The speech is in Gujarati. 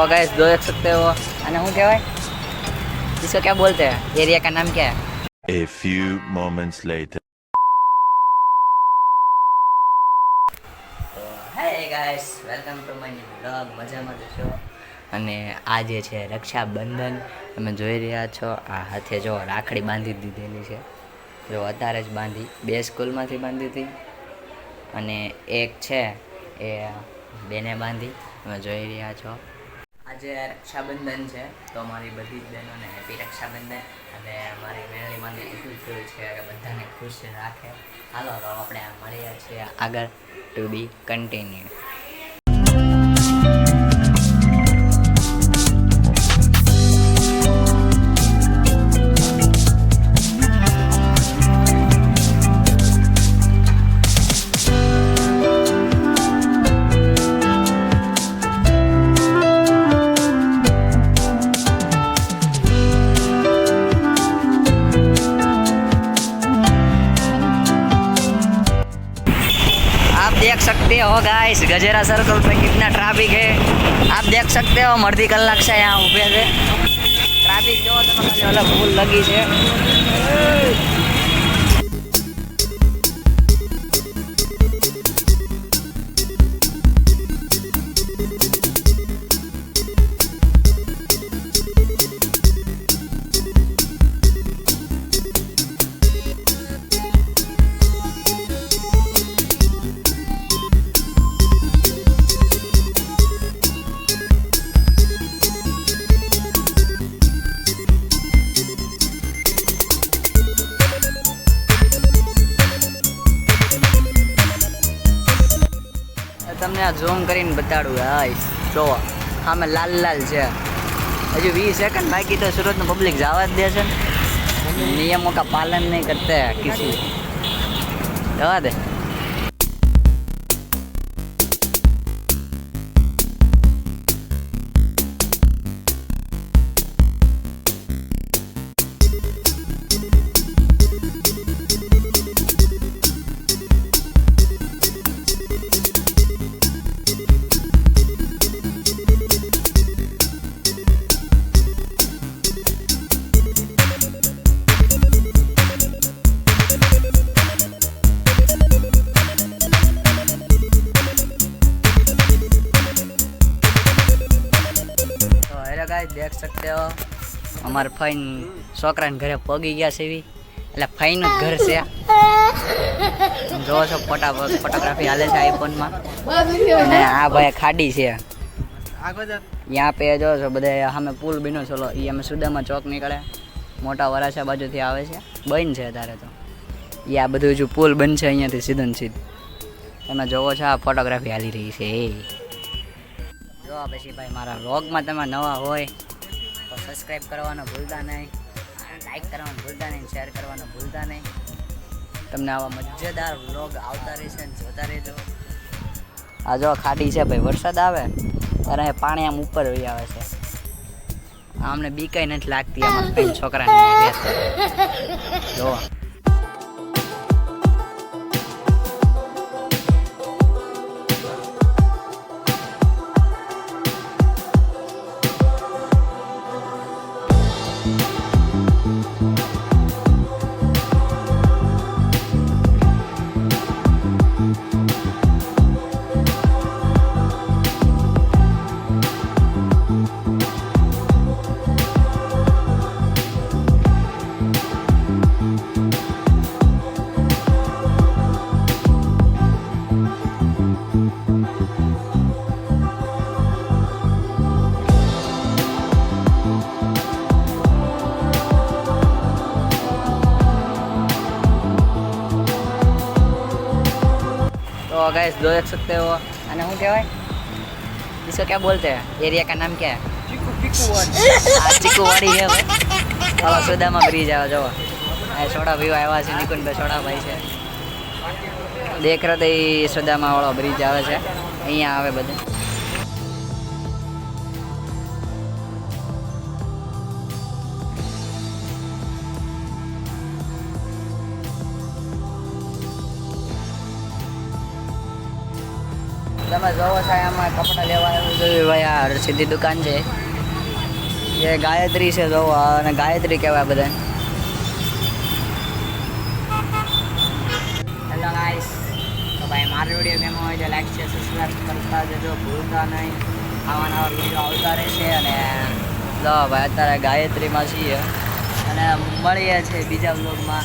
गाइस देख सकते हो अने हूँ क्या इसको क्या बोलते हैं, एरिया का नाम क्या है? A few moments later. તો હે guys, welcome to my blog. મજામાં જશો. અને આજે છે રક્ષાબંધન. તમે જોઈ રહ્યા છો આ હાથે જો રાખડી બાંધી દીધેલી છે. જો અત્યારે જ બાંધી, બે સ્કૂલમાંથી બાંધી હતી અને એક છે એ બેને બાંધી. તમે જોઈ રહ્યા છો આજે રક્ષાબંધન છે, તો મારી બધી જ બહેનોને હેપી રક્ષાબંધન. અને મારી મેળવી માંદી એટલું જ છે કે બધાને ખુશ રાખે. હાલો તો આપણે મળીએ છીએ આગળ. ટુ બી કન્ટિન્યુ. देख सकते हो गाइस गजेरा सर्कल पे कितना ट्रैफिक है. आप देख सकते हो मर्दी कलाक से यहाँ ऊभे थे. ट्रैफिक जो तो अलग फूल लगी है. તમને આ ઝૂમ કરીને બતાડું ગાઈસ. જો સામે લાલ લાલ છે. હજુ 20 સેકન્ડ બાકી તો સુરતનું પબ્લિક જવા જ દે છે. નિયમો કા પાલન નહીં કરતે કિસી. જવા દે. देख सकते हो हमारे फाइन छोकरा घरे पगी गया છે એવી. એટલે ફાઈન જ ઘર છે. જો છો ફોટોગ્રાફી હાલે છે આઈફોનમાં. અને આ ભાઈ ખાડી છે यहाँ पे. જો છો બધા સામે પુલ બન્યો ચલો એ અમે સુદામા ચોક નીકળે. મોટા વરાછા બાજુથી આવે છે. બન છે અત્યારે તો એ આ બધું જો પુલ બનશે અહીંયાથી સીધું સીધું. તમે જોવો છો આ ફોટોગ્રાફી હાલી રહી છે એ. જો પછી ભાઈ મારા વ્લોગમાં તમે નવા હોય તો સબસ્ક્રાઈબ કરવાનું ભૂલતા નહીં, લાઈક કરવાનું ભૂલતા નહીં, શેર કરવાનું ભૂલતા નહીં. તમને આવા મજેદાર વ્લોગ આવતા રહેશે ને જોતા રહેજો. આ જો ખાડી છે ભાઈ, વરસાદ આવે ત્યારે પાણી આમ ઉપર વહી આવે છે. અમને બીકાઈ નથી લાગતી આમાં કંઈ છોકરાને. જો तो गाइस देख सकते हो अने हूँ क्या इसको क्या बोलते हैं, एरिया का नाम क्या है? ચીકુવાડી છે ભાઈ. ચાલો સુદામા બ્રિજ આવે. જો સોડા પીવા આવ્યા છે નિકુંજભાઈ સોડા ભાઈ છે. દેખ રહે તો એ સુદામા વાળો બ્રિજ આવે છે. અહીંયા આવે બધે. તમે જોવો છો આમાં કપડાં લેવા આવ્યું છે ભાઈ આ સીધી દુકાન છે એ ગાયત્રી છે જોવો અને ગાયત્રી કહેવાય બધા. હેલો ગાઈસ, તો ભાઈ મારો વિડીયો કેમ હોય તો લાઈક છે સબસ્ક્રાઈબ કરતા જજો ભૂલતા નહીં. આવા નવા વિડીયો આવતા રહેશે. અને લો ભાઈ અત્યારે ગાયત્રીમાં છીએ અને મળીએ છીએ બીજા વ્લોગમાં.